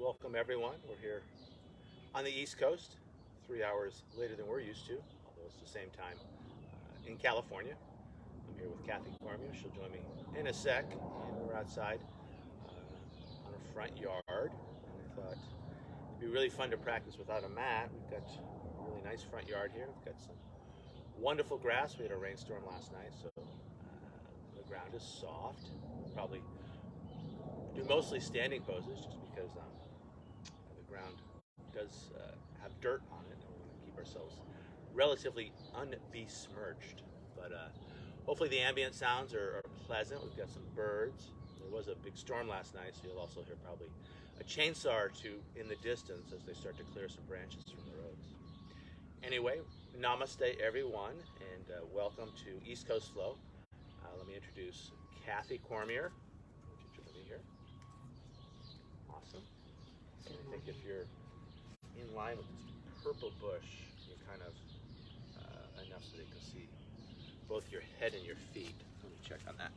welcome everyone. We're here on the East Coast, 3 hours later than we're used to, although it's the same time in California. I'm here with Kathy Cormier. She'll join me in a sec, and we're outside on a front yard. And I thought it'd be really fun to practice without a mat. We've got a really nice front yard here. We've got some wonderful grass. We had a rainstorm last night, so the ground is soft. Probably do mostly standing poses just because the ground does have dirt on it, and we want to keep ourselves relatively unbesmirched. But hopefully the ambient sounds are pleasant. We've got some birds. There was a big storm last night, so you'll also hear probably a chainsaw or two in the distance as they start to clear some branches from the roads. Anyway, namaste everyone, and welcome to East Coast Flow. Let me introduce Kathy Cormier. Would you join me here? Awesome. And I think if you're in line with this purple bush, you're kind of enough so they can see both your head and your feet. Let me check on that.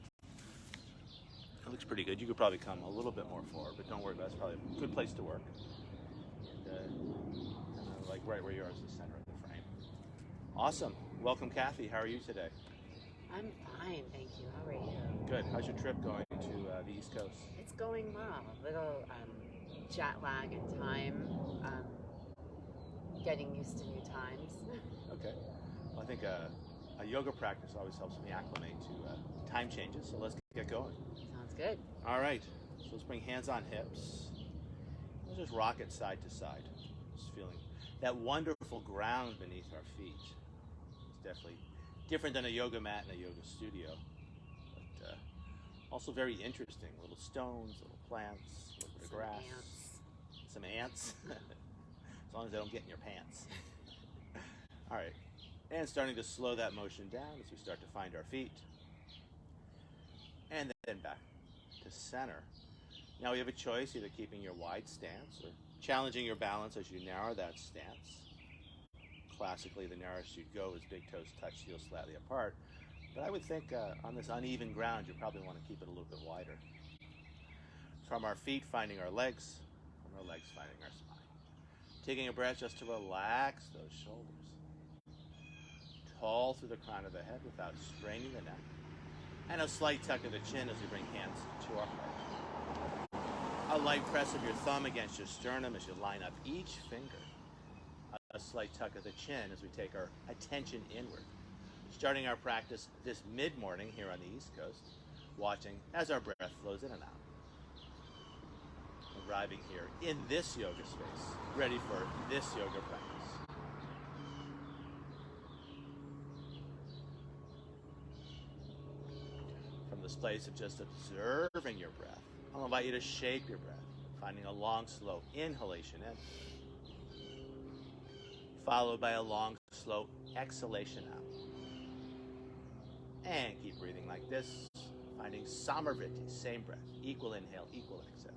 It looks pretty good. You could probably come a little bit more forward, but don't worry about it. It's probably a good place to work. And like right where you are is the center of the frame. Awesome. Welcome, Kathy. How are you today? I'm fine, thank you. How are you? Good. How's your trip going to the East Coast? It's going well. A little jet lag in time, getting used to new times. Okay. Well, I think a yoga practice always helps me acclimate to time changes, so let's get going. Sounds good. All right. So let's bring hands on hips. Let's just rock it side to side. Just feeling that wonderful ground beneath our feet. It's definitely different than a yoga mat in a yoga studio, but also very interesting. Little stones, little plants, a little bit of grass, some ants. As long as they don't get in your pants. All right, and starting to slow that motion down as we start to find our feet, and then back to center. Now we have a choice, either keeping your wide stance or challenging your balance as you narrow that stance. Classically, the narrowest you'd go is big toes touch, heels slightly apart. But I would think on this uneven ground, you probably want to keep it a little bit wider. From our feet, finding our legs. From our legs, finding our spine. Taking a breath just to relax those shoulders. Tall through the crown of the head without straining the neck. And a slight tuck of the chin as we bring hands to our heart. A light press of your thumb against your sternum as you line up each finger. A slight tuck of the chin as we take our attention inward. Starting our practice this mid-morning here on the East Coast, watching as our breath flows in and out. Arriving here in this yoga space, ready for this yoga practice. From this place of just observing your breath, I'll invite you to shape your breath, finding a long, slow inhalation in, followed by a long, slow exhalation out. And keep breathing like this, finding Samarvriti, same breath, equal inhale, equal exhale.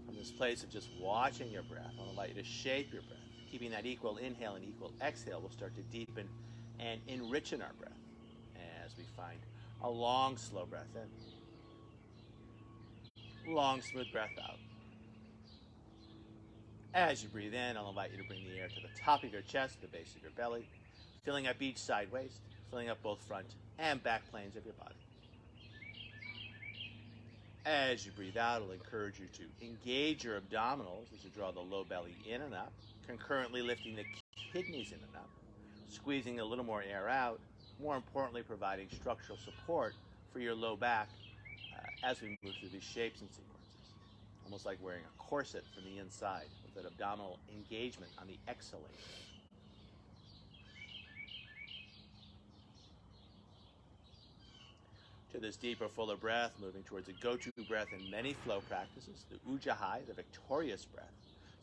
From this place of just watching your breath, I'll invite you to shape your breath. Keeping that equal inhale and equal exhale, we'll start to deepen and enrich in our breath as we find a long, slow breath in. Long, smooth breath out. As you breathe in, I'll invite you to bring the air to the top of your chest, the base of your belly, filling up each side waist, filling up both front and back planes of your body. As you breathe out, I'll encourage you to engage your abdominals as you draw the low belly in and up, concurrently lifting the kidneys in and up, squeezing a little more air out, more importantly providing structural support for your low back as we move through these shapes and sequences. Almost like wearing a corset from the inside with that abdominal engagement on the exhalation. To this deeper, fuller breath, moving towards a go-to breath in many flow practices, the Ujjayi, the victorious breath,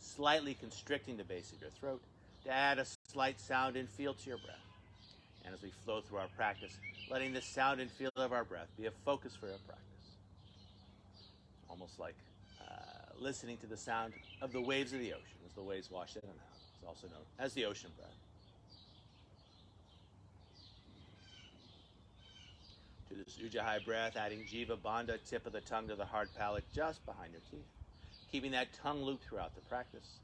slightly constricting the base of your throat to add a slight sound and feel to your breath. And as we flow through our practice, letting the sound and feel of our breath be a focus for our practice. Almost like listening to the sound of the waves of the ocean as the waves wash in and out. It's also known as the ocean breath. Do this Ujjayi breath, adding Jiva Bandha, tip of the tongue to the hard palate just behind your teeth. Keeping that tongue loop throughout the practice.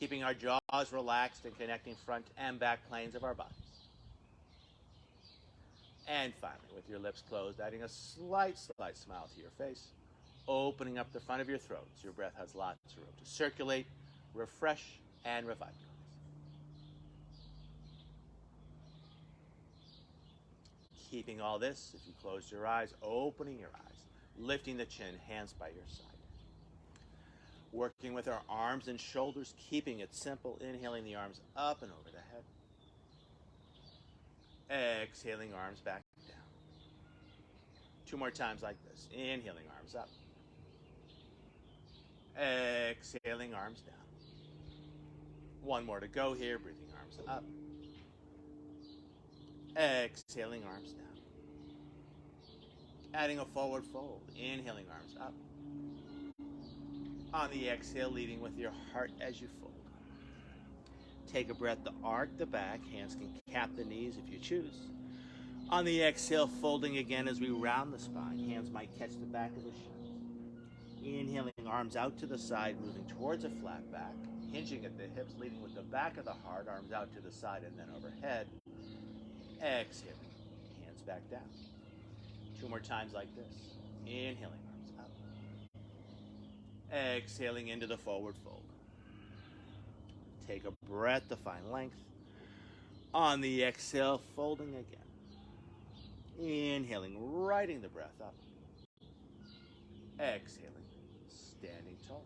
Keeping our jaws relaxed and connecting front and back planes of our bodies. And finally, with your lips closed, adding a slight smile to your face. Opening up the front of your throat so your breath has lots of room to circulate, refresh, and revitalize. Keeping all this, if you close your eyes, opening your eyes, lifting the chin, hands by your side. Working with our arms and shoulders, keeping it simple, inhaling the arms up and over the head. Exhaling arms back down. 2 more times like this. Inhaling arms up. Exhaling arms down. 1 more to go here, breathing arms up. Exhaling arms down. Adding a forward fold, inhaling arms up. On the exhale, leading with your heart as you fold. Take a breath to arc the back, hands can cap the knees if you choose. On the exhale, folding again as we round the spine, hands might catch the back of the shins. Inhaling, arms out to the side, moving towards a flat back, hinging at the hips, leading with the back of the heart, arms out to the side and then overhead. Exhaling, hands back down. 2 more times like this. Inhaling, arms up. Exhaling into the forward fold. Take a breath to find length. On the exhale, folding again. Inhaling, riding the breath up. Exhaling, standing tall.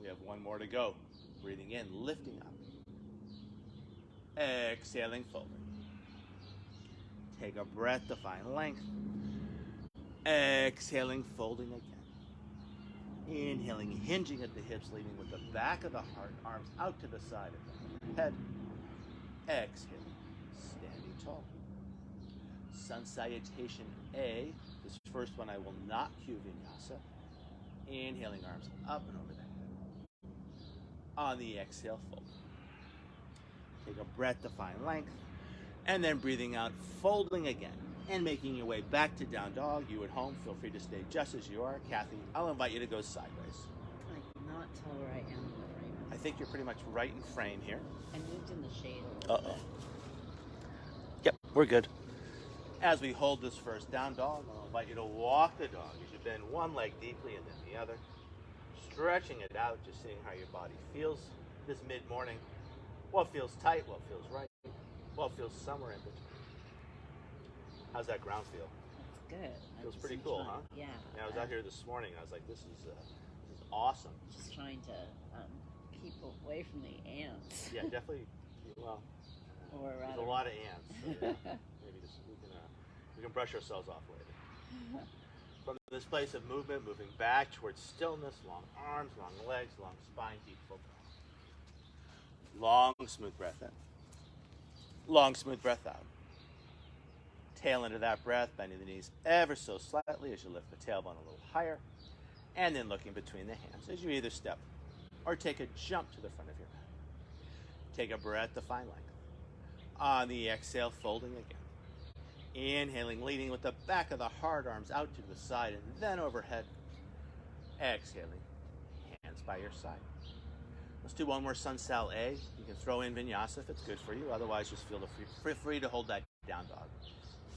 We have 1 more to go. Breathing in, lifting up. Exhaling, folding. Take a breath to find length. Exhaling, folding again. Inhaling, hinging at the hips, leading with the back of the heart, arms out to the side of the head. Exhaling, standing tall. Sun Salutation A. This first one I will not cue vinyasa. Inhaling, arms up and over the head. On the exhale, fold. Take a breath to find length. And then breathing out, folding again. And making your way back to down dog. You at home, feel free to stay just as you are. Kathy, I'll invite you to go sideways. I cannot tell where I am in the frame. I think you're pretty much right in frame here. I moved in the shade a little bit. Yep, we're good. As we hold this first down dog, I'll invite you to walk the dog as you bend one leg deeply and then the other. Stretching it out, just seeing how your body feels this mid-morning. What feels tight, what feels right, what feels somewhere in between. How's that ground feel? It's good. Feels pretty cool, huh? Yeah. I was out here this morning. I was like, this is awesome. Just trying to keep away from the ants. Yeah, definitely. Well, Or there's rather, a lot of ants. So yeah, maybe we can brush ourselves off later. From this place of movement, moving back towards stillness, long arms, long legs, long spine, deep full breath. Long, smooth breath in. Long, smooth breath out. Tail into that breath, bending the knees ever so slightly as you lift the tailbone a little higher, and then looking between the hands as you either step or take a jump to the front of your mat. Take a breath to find length. On the exhale, folding again. Inhaling, leading with the back of the heart, arms out to the side and then overhead. Exhaling, hands by your side. Let's do 1 more Sun Sal A. You can throw in vinyasa if it's good for you. Otherwise, just feel free to hold that down dog.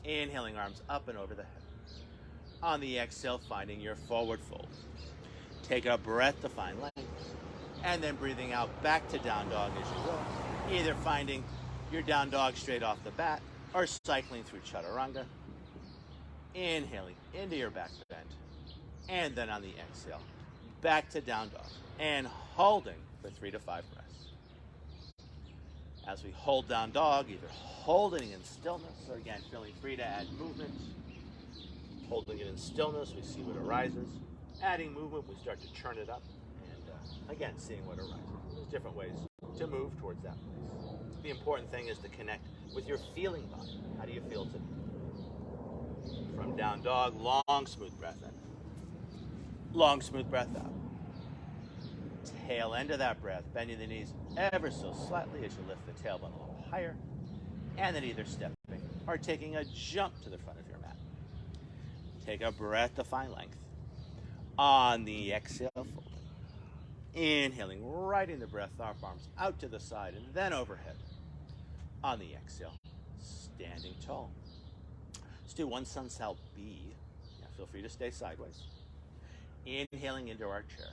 Inhaling, arms up and over the head. On the exhale, finding your forward fold. Take a breath to find length. And then breathing out back to down dog as you will. Either finding your down dog straight off the bat or cycling through chaturanga. Inhaling into your back bend. And then on the exhale, back to down dog. And holding for 3 to 5 breaths. As we hold down dog, either holding in stillness or again feeling free to add movement. Holding it in stillness, we see what arises. Adding movement, we start to churn it up. And again, seeing what arises. There's different ways to move towards that place. The important thing is to connect with your feeling body. How do you feel today? From down dog, long, smooth breath in. Long, smooth breath out. Tail end of that breath, bending the knees ever so slightly as you lift the tailbone a little higher, and then either stepping or taking a jump to the front of your mat. Take a breath to find length. On the exhale, folding. Inhaling, right in the breath, arms out to the side and then overhead. On the exhale, standing tall. Let's do one sun cell B. Yeah, feel free to stay sideways. Inhaling into our chair.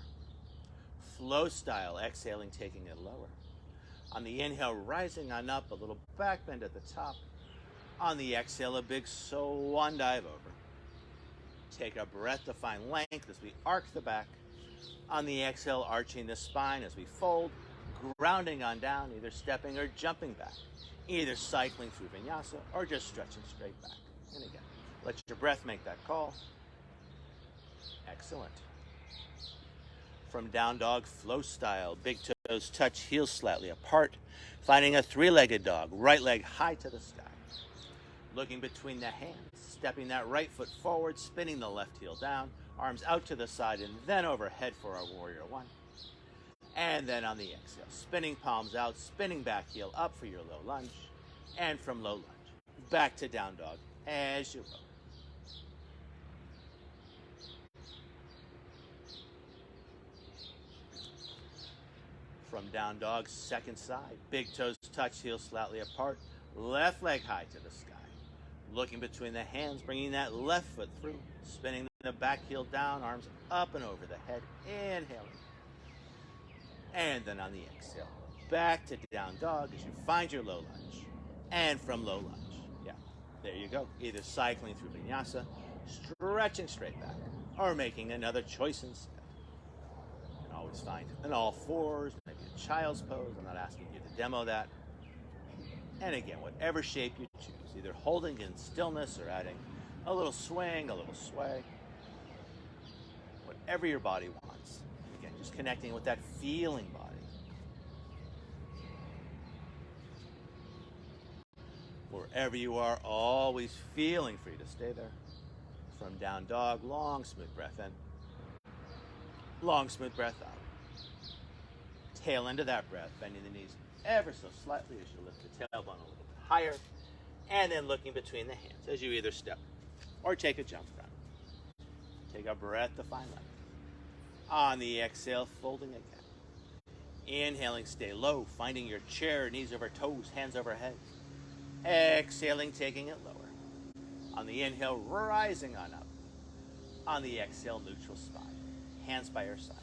Flow style, exhaling, taking it lower. On the inhale, rising on up, a little back bend at the top. On the exhale, a big swan dive over. Take a breath to find length as we arc the back. On the exhale, arching the spine as we fold, grounding on down, either stepping or jumping back, either cycling through vinyasa or just stretching straight back. And again, let your breath make that call. Excellent. From down dog, flow style, big toes touch, heels slightly apart, finding a three-legged dog, right leg high to the sky. Looking between the hands, stepping that right foot forward, spinning the left heel down, arms out to the side and then overhead for our warrior one. And then on the exhale, spinning palms out, spinning back heel up for your low lunge. And from low lunge, back to down dog as you roll. From down dog, second side, big toes touch, heels slightly apart, left leg high to the sky. Looking between the hands, bringing that left foot through, spinning the back heel down, arms up and over the head, inhaling. And then on the exhale, back to down dog as you find your low lunge. And from low lunge, yeah, there you go. Either cycling through vinyasa, stretching straight back, or making another choice instead. You can always find an all fours, maybe a child's pose. I'm not asking you to demo that. And again, whatever shape you choose, either holding in stillness or adding a little swing, a little sway, whatever your body wants. Again, just connecting with that feeling body. Wherever you are, always feeling free to stay there. From down dog, long, smooth breath in. Long, smooth breath out. Tail into that breath, bending the knees ever so slightly as you lift the tailbone a little bit higher. And then looking between the hands as you either step or take a jump around. Take a breath to find length. On the exhale, folding again. Inhaling, stay low, finding your chair, knees over toes, hands overhead. Exhaling, taking it lower. On the inhale, rising on up. On the exhale, neutral spine. Hands by your side.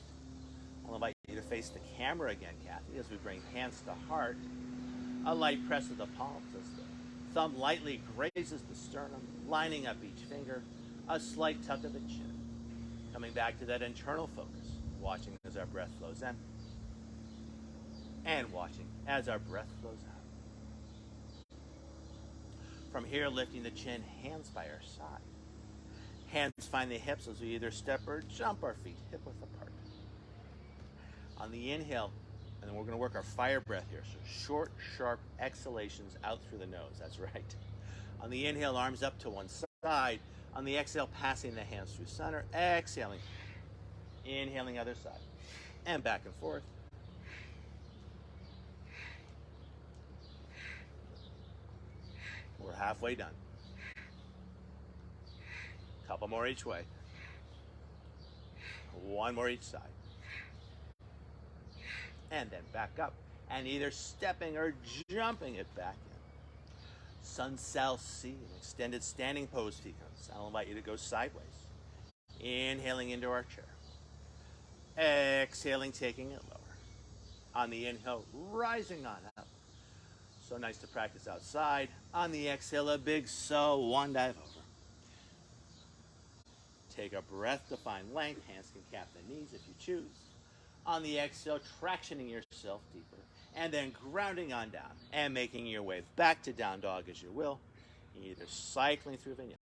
I'll invite you to face the camera again, Kathy, as we bring hands to heart. A light press of the palms as the thumb lightly grazes the sternum, lining up each finger. A slight tuck of the chin. Coming back to that internal focus, watching as our breath flows in. And watching as our breath flows out. From here, lifting the chin, hands by our side. Hands find the hips as we either step or jump our feet hip width apart. On the inhale, and then we're going to work our fire breath here. So short, sharp exhalations out through the nose. That's right. On the inhale, arms up to one side. On the exhale, passing the hands through center. Exhaling. Inhaling other side. And back and forth. We're halfway done. Couple more each way. One more each side. And then back up. And either stepping or jumping it back in. Sun Sal C, an extended standing pose sequence. I'll invite you to go sideways. Inhaling into our chair. Exhaling, taking it lower. On the inhale, rising on up. So nice to practice outside. On the exhale, a big one dive over. Take a breath to find length. Hands can cap the knees if you choose. On the exhale, tractioning yourself deeper. And then grounding on down. And making your way back to down dog as you will. Either cycling through vinyasa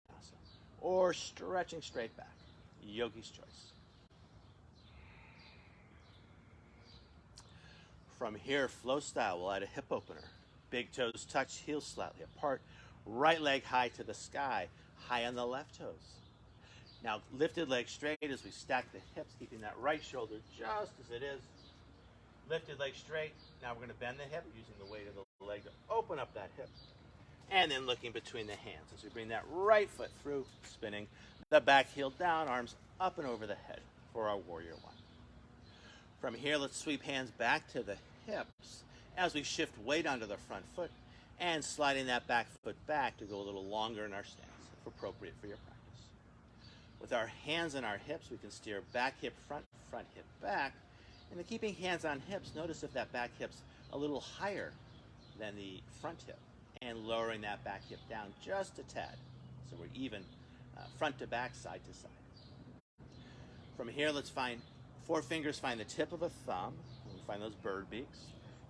or stretching straight back. Yogi's choice. From here, flow style, we'll add a hip opener. Big toes touch, heels slightly apart. Right leg high to the sky, high on the left toes. Now, lifted leg straight as we stack the hips, keeping that right shoulder just as it is. Lifted leg straight. Now we're going to bend the hip using the weight of the leg to open up that hip. And then looking between the hands as we bring that right foot through, spinning The back heel down, arms up and over the head for our warrior one. From here, let's sweep hands back to the hips as we shift weight onto the front foot and sliding that back foot back to go a little longer in our stance, if appropriate for your practice. With our hands on our hips, we can steer back hip front, front hip back. And then keeping hands on hips, notice if that back hip's a little higher than the front hip, and lowering that back hip down just a tad, so we're even front to back, side to side. From here, let's find 4 fingers, find the tip of a thumb, and we find those bird beaks,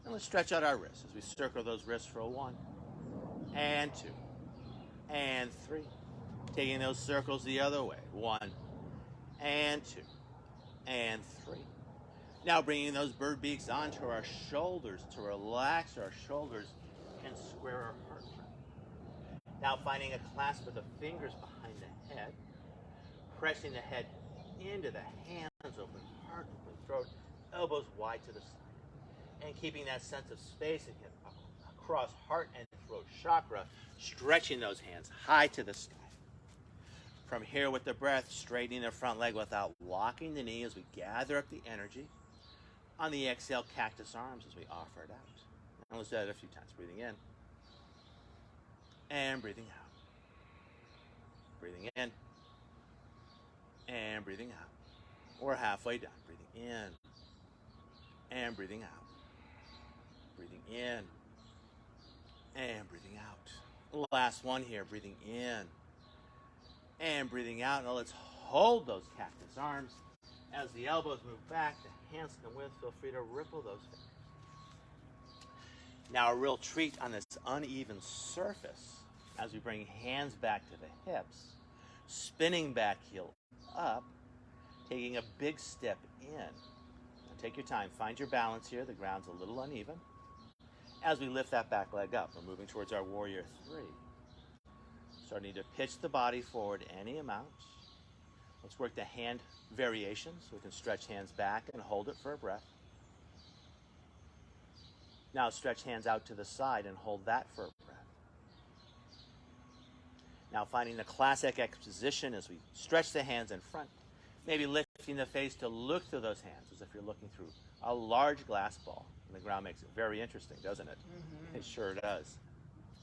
and let's stretch out our wrists as we circle those wrists for a 1, and 2, and 3. Taking those circles the other way, 1, and 2, and 3. Now bringing those bird beaks onto our shoulders to relax our shoulders and square our heart front. Now finding a clasp of the fingers behind the head, pressing the head into the hands, open heart, open throat, elbows wide to the side. And keeping that sense of space and across heart and throat chakra, stretching those hands high to the sky. From here with the breath, straightening the front leg without locking the knee as we gather up the energy. On the exhale, cactus arms as we offer it out. And let's do that a few times. Breathing in. And breathing out. Breathing in. And breathing out. We're halfway done. Breathing in. And breathing out. Breathing in. And breathing out. Last one here. Breathing in. And breathing out. Now let's hold those cactus arms. As the elbows move back, the hands come with, feel free to ripple those fingers. Now a real treat on this uneven surface as we bring hands back to the hips, spinning back heel up, taking a big step in. Now take your time, find your balance here. The ground's a little uneven. As we lift that back leg up, we're moving towards our warrior 3. Starting to pitch the body forward any amount. Let's work the hand variation so we can stretch hands back and hold it for a breath. Now stretch hands out to the side and hold that for a breath. Now finding the classic X position as we stretch the hands in front, maybe lifting the face to look through those hands as if you're looking through a large glass ball. And the ground makes it very interesting, doesn't it? Mm-hmm. It sure does.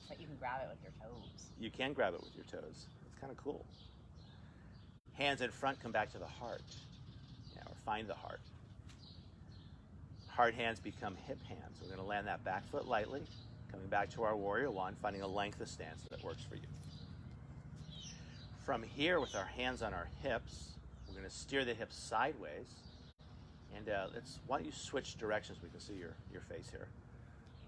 But you can grab it with your toes. You can grab it with your toes. It's kind of cool. Hands in front, come back to the heart. Yeah, or find the heart. Heart hands become hip hands. We're going to land that back foot lightly, coming back to our warrior 1, finding a length of stance that works for you. From here, with our hands on our hips, we're going to steer the hips sideways. And why don't you switch directions? We can see your face here.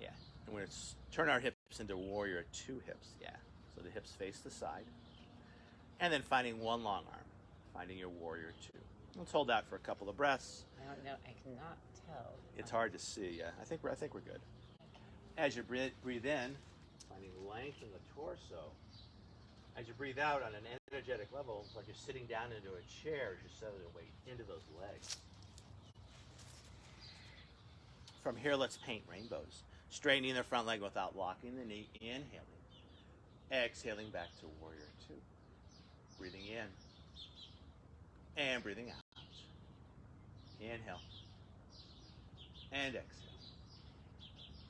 Yeah. And we're going to turn our hips into warrior 2 hips. Yeah. So the hips face the side. And then finding one long arm. Finding your warrior 2. Let's hold that for a couple of breaths. I don't know. I cannot tell. It's hard to see. Yeah, I think we're good. As you breathe in, finding length in the torso. As you breathe out on an energetic level, it's like you're sitting down into a chair as you settle your weight into those legs. From here, let's paint rainbows. Straightening the front leg without locking the knee. Inhaling. Exhaling back to warrior 2. Breathing in. And breathing out. Inhale. And exhale.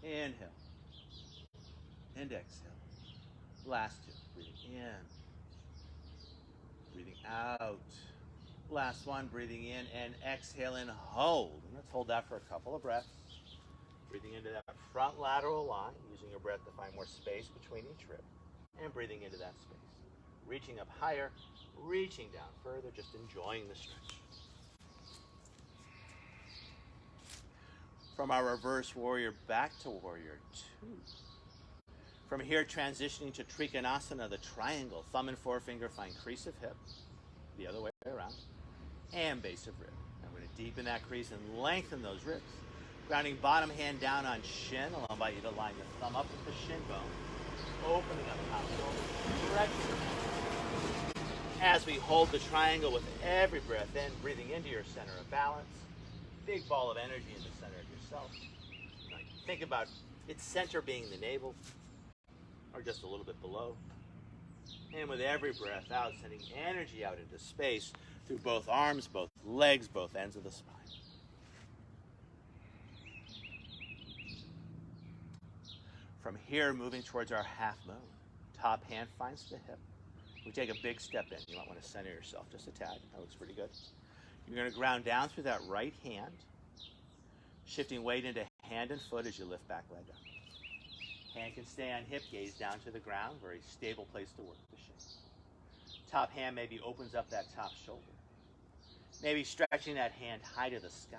Inhale. And exhale. Last 2. Breathing in. Breathing out. Last one. Breathing in and exhale and hold. And let's hold that for a couple of breaths. Breathing into that front lateral line, using your breath to find more space between each rib. And breathing into that space. Reaching up higher, reaching down further, just enjoying the stretch. From our reverse warrior back to warrior 2. From here, transitioning to Trikonasana, the triangle. Thumb and forefinger find crease of hip, the other way around, and base of rib. I'm going to deepen that crease and lengthen those ribs. Grounding bottom hand down on shin. I'll invite you to line the thumb up with the shin bone. Opening up top shoulder, stretching. As we hold the triangle with every breath in, breathing into your center of balance. Big ball of energy in the center of yourself. Think about its center being the navel, or just a little bit below. And with every breath out, sending energy out into space through both arms, both legs, both ends of the spine. From here, moving towards our half moon. Top hand finds the hip. We take a big step in. You might want to center yourself just a tad. That looks pretty good. You're going to ground down through that right hand, shifting weight into hand and foot as you lift back leg up. Hand can stay on hip, gaze down to the ground. Very stable place to work the shape. Top hand maybe opens up that top shoulder. Maybe stretching that hand high to the sky.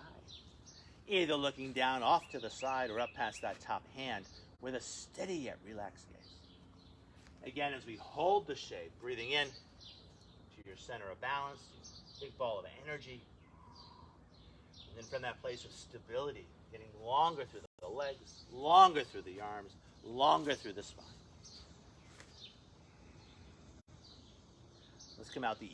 Either looking down off to the side or up past that top hand with a steady yet relaxed gaze. Again, as we hold the shape, breathing in to your center of balance, big ball of energy. And then from that place of stability, getting longer through the legs, longer through the arms, longer through the spine. Let's come out the